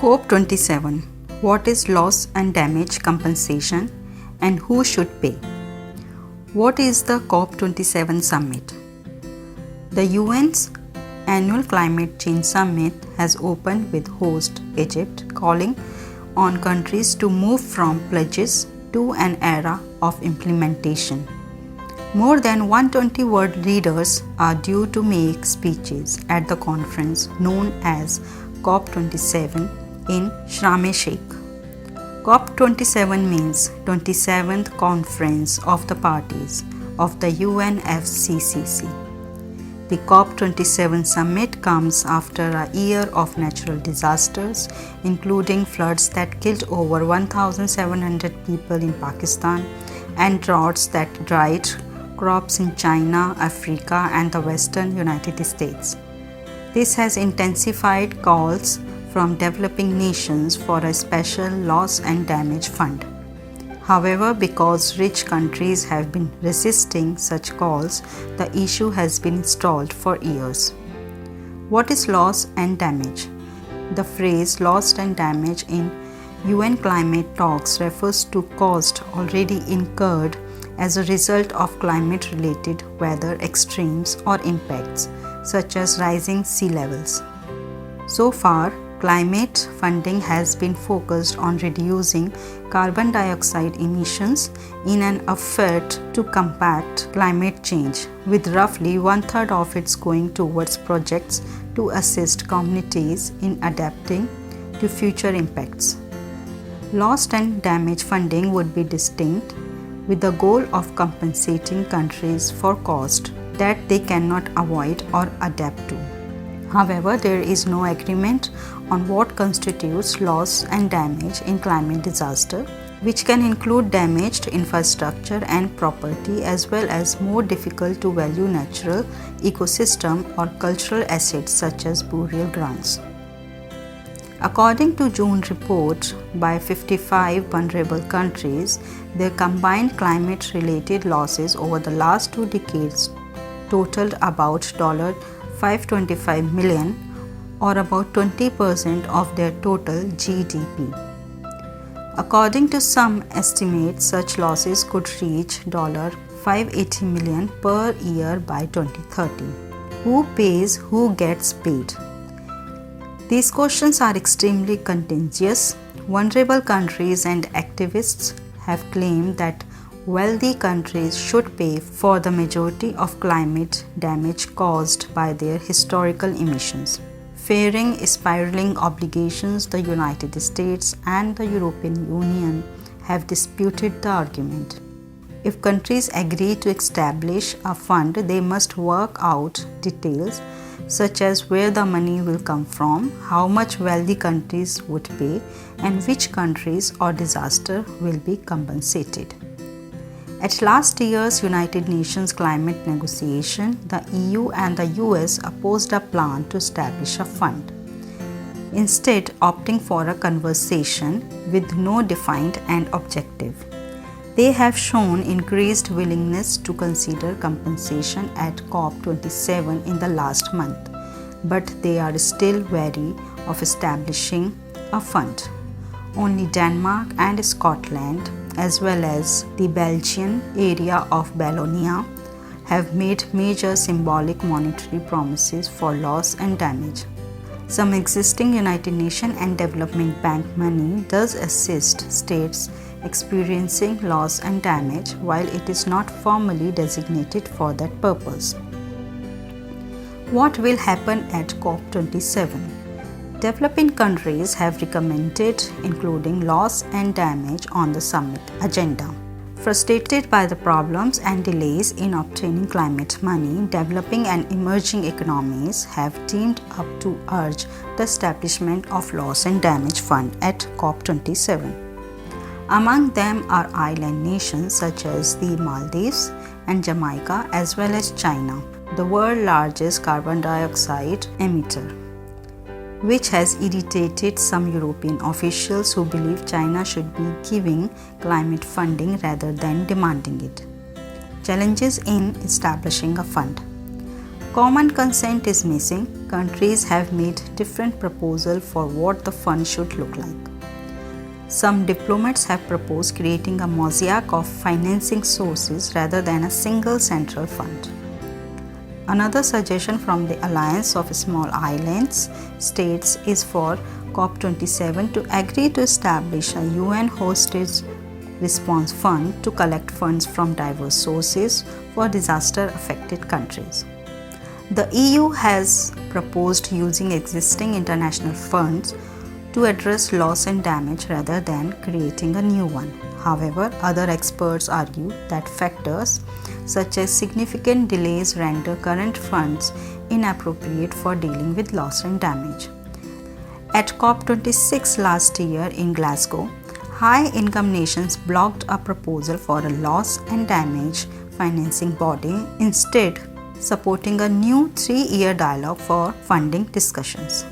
COP27. What is loss and damage compensation and who should pay? What is the COP27 summit? The UN's annual climate change summit has opened with host Egypt calling on countries to move from pledges to an era of implementation. More than 120 world leaders are due to make speeches at the conference known as COP27 in Sharm el-Sheikh. COP27 means 27th Conference of the Parties of the UNFCCC. The COP27 summit comes after a year of natural disasters, including floods that killed over 1,700 people in Pakistan and droughts that dried crops in China, Africa, and the western United States. This has intensified calls from developing nations for a special loss and damage fund. However, because rich countries have been resisting such calls, the issue has been stalled for years. What is loss and damage? The phrase loss and damage in UN climate talks refers to cost already incurred as a result of climate-related weather extremes or impacts, such as rising sea levels. So far, climate funding has been focused on reducing carbon dioxide emissions in an effort to combat climate change, with roughly one-third of it going towards projects to assist communities in adapting to future impacts. Loss and damage funding would be distinct, with the goal of compensating countries for cost that they cannot avoid or adapt to. However, there is no agreement on what constitutes loss and damage in climate disaster, which can include damaged infrastructure and property as well as more difficult to value natural ecosystem or cultural assets such as burial grounds. According to June report by 55 vulnerable countries, their combined climate-related losses over the last 2 decades totaled about $525 million, or about 20% of their total GDP. According to some estimates, such losses could reach $580 million per year by 2030. Who pays? Who gets paid? These questions are extremely contentious. Vulnerable countries and activists have claimed that wealthy countries should pay for the majority of climate damage caused by their historical emissions. Fearing spiraling obligations, the United States and the European Union have disputed the argument. If countries agree to establish a fund, they must work out details such as where the money will come from, how much wealthy countries would pay, and which countries or disaster will be compensated. At last year's United Nations climate negotiation, the EU and the US opposed a plan to establish a fund, instead opting for a conversation with no defined end objective. They have shown increased willingness to consider compensation at COP27 in the last month, but they are still wary of establishing a fund. Only Denmark and Scotland, as well as the Belgian area of Wallonia, have made major symbolic monetary promises for loss and damage. Some existing United Nations and Development Bank money does assist states experiencing loss and damage, while it is not formally designated for that purpose. What will happen at COP27? Developing countries have recommended including loss and damage on the summit agenda. Frustrated by the problems and delays in obtaining climate money, developing and emerging economies have teamed up to urge the establishment of loss and damage fund at COP27. Among them are island nations such as the Maldives and Jamaica, as well as China, the world's largest carbon dioxide emitter, which has irritated some European officials who believe China should be giving climate funding rather than demanding it. Challenges in establishing a fund. Common consent is missing. countries have made different proposals for what the fund should look like. Some diplomats have proposed creating a mosaic of financing sources rather than a single central fund. Another suggestion from the Alliance of Small Islands states is for COP27 to agree to establish a UN-hosted response fund to collect funds from diverse sources for disaster-affected countries. The EU has proposed using existing international funds to address loss and damage rather than creating a new one. However, other experts argue that factors such as significant delays render current funds inappropriate for dealing with loss and damage. At COP26 last year in Glasgow, high-income nations blocked a proposal for a loss and damage financing body, instead supporting a new 3-year dialogue for funding discussions.